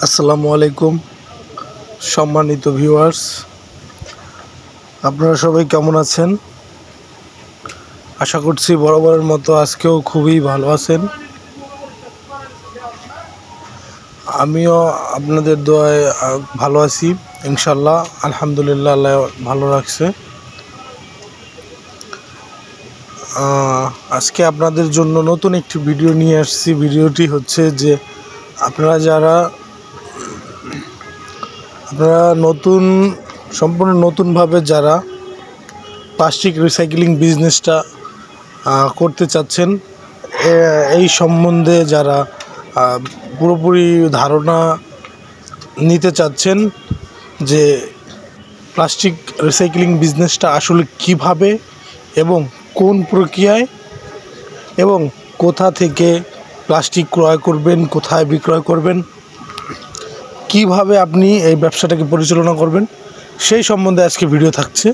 আসসালামু আলাইকুম সম্মানিত ভিউয়ার্স, আপনারা সবাই কেমন আছেন? আশা করছি বরাবরের মতো আজকেও খুবই ভালো আছেন। আমিও আপনাদের দোয়ায় ভালো আছি ইনশাল্লাহ। আলহামদুলিল্লাহ, আল্লাহ ভালো রাখছে। আজকে আপনাদের জন্য নতুন একটি ভিডিও নিয়ে আসছি। ভিডিওটি হচ্ছে যে আপনারা সম্পূর্ণ নতুনভাবে যারা প্লাস্টিক রিসাইক্লিং বিজনেসটা করতে চাচ্ছেন, এই সম্বন্ধে যারা পুরোপুরি ধারণা নিতে চাচ্ছেন যে প্লাস্টিক রিসাইক্লিং বিজনেসটা আসলে কিভাবে এবং কোন প্রক্রিয়ায় এবং কোথা থেকে প্লাস্টিক ক্রয় করবেন, কোথায় বিক্রয় করবেন, কিভাবে আপনি এই ব্যবসাটাকে পরিচালনা করবেন, সেই সম্বন্ধে আজকে ভিডিও থাকছে।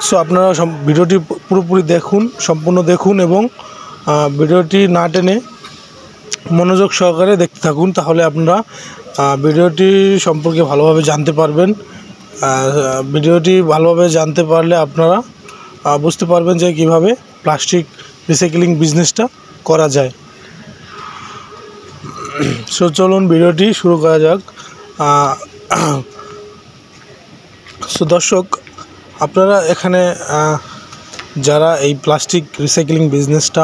সো আপনারা ভিডিওটি পুরোপুরি দেখুন, সম্পূর্ণ দেখুন এবং ভিডিওটি না টেনে মনোযোগ সহকারে দেখতে থাকুন। তাহলে আপনারা ভিডিওটি সম্পর্কে ভালোভাবে জানতে পারবেন। ভিডিওটি ভালোভাবে জানতে পারলে আপনারা বুঝতে পারবেন যে কীভাবে প্লাস্টিক রিসাইক্লিং বিজনেসটা করা যায়। সো চলুন ভিডিওটি শুরু করা যাক। সো দর্শক, আপনারা এখানে যারা এই প্লাস্টিক রিসাইক্লিং বিজনেসটা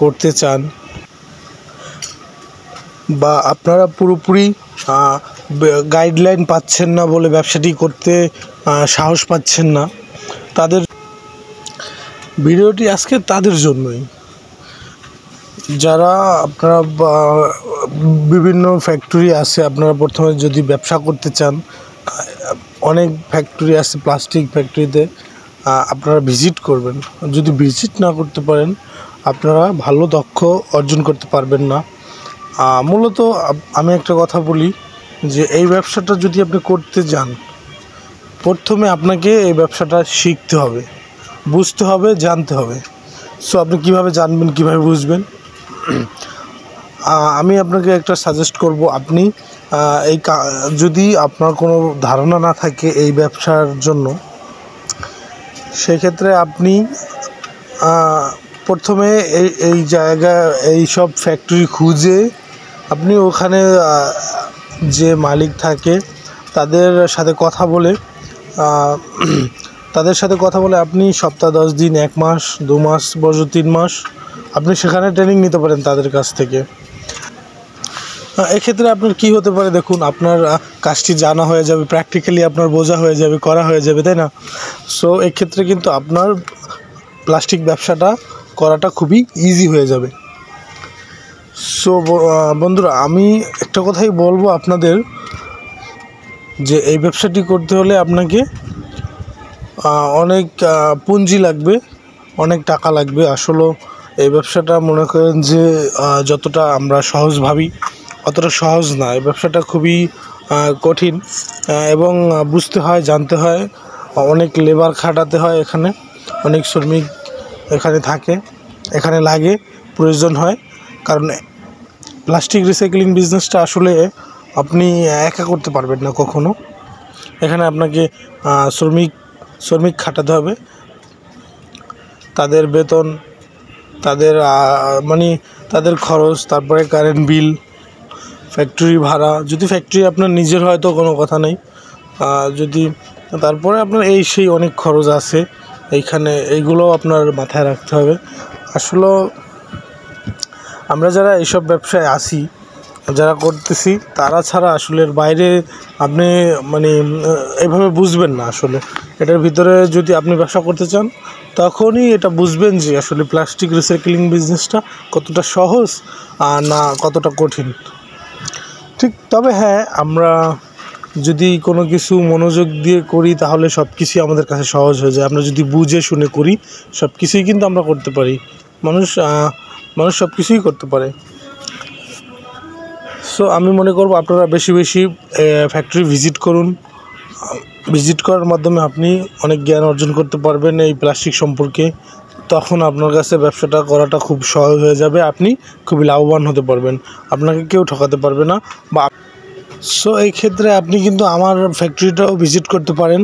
করতে চান বা আপনারা পুরোপুরি গাইডলাইন পাচ্ছেন না বলে ব্যবসাটি করতে সাহস পাচ্ছেন না, তাদের ভিডিওটি আজকে তাদের জন্যই। যারা আপনারা বিভিন্ন ফ্যাক্টরি আছে, আপনারা প্রথমে যদি ব্যবসা করতে চান, অনেক ফ্যাক্টরি আছে প্লাস্টিক ফ্যাক্টরিতে আপনারা ভিজিট করবেন। যদি ভিজিট না করতে পারেন, আপনারা ভালো দক্ষ অর্জন করতে পারবেন না। মূলত আমি একটা কথা বলি যে এই ব্যবসাটা যদি আপনি করতে যান, প্রথমে আপনাকে এই ব্যবসাটা শিখতে হবে, বুঝতে হবে, জানতে হবে। সো আপনি কিভাবে জানবেন, কিভাবে বুঝবেন? আমি আপনাকে একটা সাজেস্ট করব, আপনি যদি আপনার কোনো ধারণা না থাকে এই ব্যবসার জন্য, সেক্ষেত্রে আপনি প্রথমে এই জায়গা, এই সব ফ্যাক্টরি খুঁজে আপনি ওখানে যে মালিক থাকে তাদের সাথে কথা বলে আপনি সপ্তাহ 10 দিন, 1 মাস, 2 মাস, বড় 3 মাস আপনি সেখানে ট্রেনিং নিতে পারেন তাদের কাছ থেকে। এক্ষেত্রে আপনার কি হতে পারে দেখুন, আপনার কাজটি জানা হয়ে যাবে, প্র্যাকটিক্যালি আপনার বোঝা হয়ে যাবে, করা হয়ে যাবে, তাই না? সো এক্ষেত্রে কিন্তু আপনার প্লাস্টিক ব্যবসাটা করাটা খুবই ইজি হয়ে যাবে। সো বন্ধুরা, আমি একটা কথাই বলবো আপনাদের যে এই ব্যবসাটি করতে হলে আপনাকে অনেক পুঁজি লাগবে, অনেক টাকা লাগবে। আসলে এই ব্যবসাটা মনে করেন যে যতটা আমরা সহজ ভাবি অতটা সহজ না। এই ব্যবসাটা খুবই কঠিন এবং বুঝতে হয়, জানতে হয়, অনেক লেবার খাটাতে হয়, এখানে অনেক শ্রমিক এখানে থাকে, এখানে লাগে, প্রয়োজন হয়। কারণ প্লাস্টিক রিসাইক্লিং বিজনেসটা আসলে আপনি একা করতে পারবেন না কখনো। এখানে আপনাকে শ্রমিক খাটাতে হবে, তাদের বেতন, তাদের তাদের খরচ, তারপরে কারেন্ট বিল, ফ্যাক্টরি ভাড়া। যদি ফ্যাক্টরি আপনার নিজের হয় তো কোনো কথা নেই, তারপরে আপনার সেই অনেক খরচ আছে এইখানে, এইগুলো আপনার মাথায় রাখতে হবে। আসলে আমরা যারা এইসব ব্যবসায় আসি, যারা করতেছি, তারা ছাড়া আসলে এর বাইরে আপনি এইভাবে বুঝবেন না। আসলে এটার ভিতরে যদি আপনি ব্যবসা করতে চান, তখনই এটা বুঝবেন যে আসলে প্লাস্টিক রিসাইক্লিং বিজনেসটা কতটা সহজ আর না কতটা কঠিন। ঠিক, তবে হ্যাঁ, আমরা যদি কোনো কিছু মনোযোগ দিয়ে করি তাহলে সব কিছুই আমাদের কাছে সহজ হয়ে যায়। আমরা যদি বুঝে শুনে করি, সব কিছুই কিন্তু আমরা করতে পারি। মানুষ সব কিছুই করতে পারে। সো আমি মনে করব আপনারা বেশি বেশি ফ্যাক্টরি ভিজিট করুন। ভিজিট করার মাধ্যমে আপনি অনেক জ্ঞান অর্জন করতে পারবেন এই প্লাস্টিক সম্পর্কে। তখন আপনার কাছে ব্যবসাটা করাটা খুব সহজ হয়ে যাবে, আপনি খুবই লাভবান হতে পারবেন, আপনাকে কেউ ঠকাতে পারবে না। বা সো এই ক্ষেত্রে আপনি কিন্তু আমার ফ্যাক্টরিটাও ভিজিট করতে পারেন।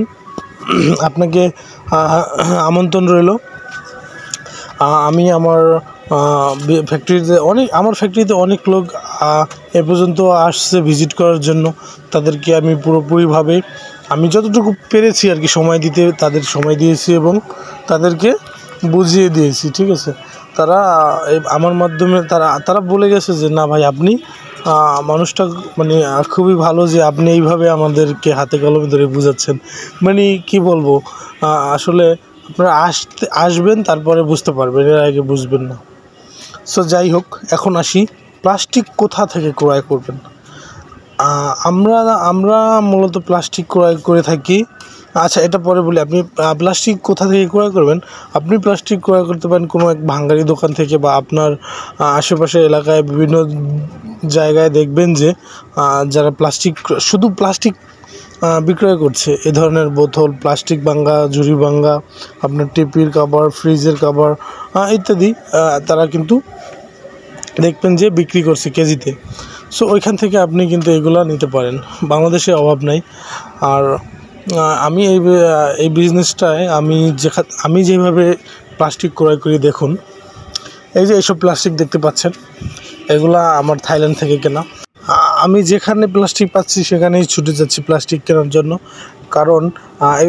আপনাকে আমন্ত্রণ রইল। আমি আমার আমার ফ্যাক্টরিতে অনেক লোক এ পর্যন্ত আসছে ভিজিট করার জন্য। তাদেরকে আমি পুরোপুরিভাবে আমি যতটুকু পেরেছি আর কি সময় দিতে তাদের সময় দিয়েছি এবং তাদেরকে বুঝিয়ে দিয়েছি, ঠিক আছে। তারা আমার মাধ্যমে তারা বলে গেছে যে না ভাই, আপনি মানুষটা মানে খুবই ভালো, যে আপনি এইভাবে আমাদেরকে হাতে কলমে ধরে বুঝাচ্ছেন। মানে কি বলবো, আসলে আপনারা আসবেন তারপরে বুঝতে পারবেন, এর আগে বুঝবেন না। সো যাই হোক, এখন আসি প্লাস্টিক কোথা থেকে ক্রয় করবেন। আমরা মূলত প্লাস্টিক ক্রয় করে থাকি। আচ্ছা, এটা পরে বলি। আপনি প্লাস্টিক কোথা থেকে ক্রয় করবেন? আপনি প্লাস্টিক ক্রয় করতে পারেন কোনো এক ভাঙ্গারি দোকান থেকে, বা আপনার আশেপাশের এলাকায় বিভিন্ন জায়গায় দেখবেন যে যারা শুধু প্লাস্টিক বিক্রয় করছে। এ ধরনের বোতল, প্লাস্টিক ভাঙ্গা, ঝুড়ি ভাঙ্গা, আপনার টিপির কভার, ফ্রিজের কভার ইত্যাদি তারা কিন্তু দেখবেন যে বিক্রি করছে কেজিতে। সো ওইখান থেকে আপনি কিন্তু এগুলো নিতে পারেন, বাংলাদেশে অভাব নাই। আর আমি এই বিজনেসটায় আমি যেভাবে প্লাস্টিক ক্রয় করি, দেখুন এই যে এইসব প্লাস্টিক দেখতে পাচ্ছেন, এগুলা আমার থাইল্যান্ড থেকে কেনা। আমি যেখানে প্লাস্টিক পাচ্ছি সেখানেই ছুটে যাচ্ছি প্লাস্টিক কেনার জন্য, কারণ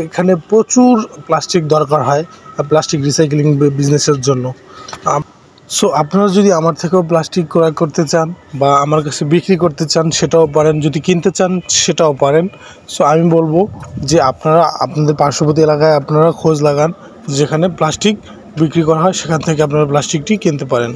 এখানে প্রচুর প্লাস্টিক দরকার হয় প্লাস্টিক রিসাইক্লিং বিজনেসের জন্য। সো আপনারা যদি আমার থেকেও প্লাস্টিক ক্রয় করতে চান বা আমার কাছে বিক্রি করতে চান সেটাও পারেন, যদি কিনতে চান সেটাও পারেন। সো আমি বলবো যে আপনারা আপনাদের পার্শ্ববর্তী এলাকায় আপনারা খোঁজ লাগান, যেখানে প্লাস্টিক বিক্রি করা হয় সেখান থেকে আপনারা প্লাস্টিকটি কিনতে পারেন।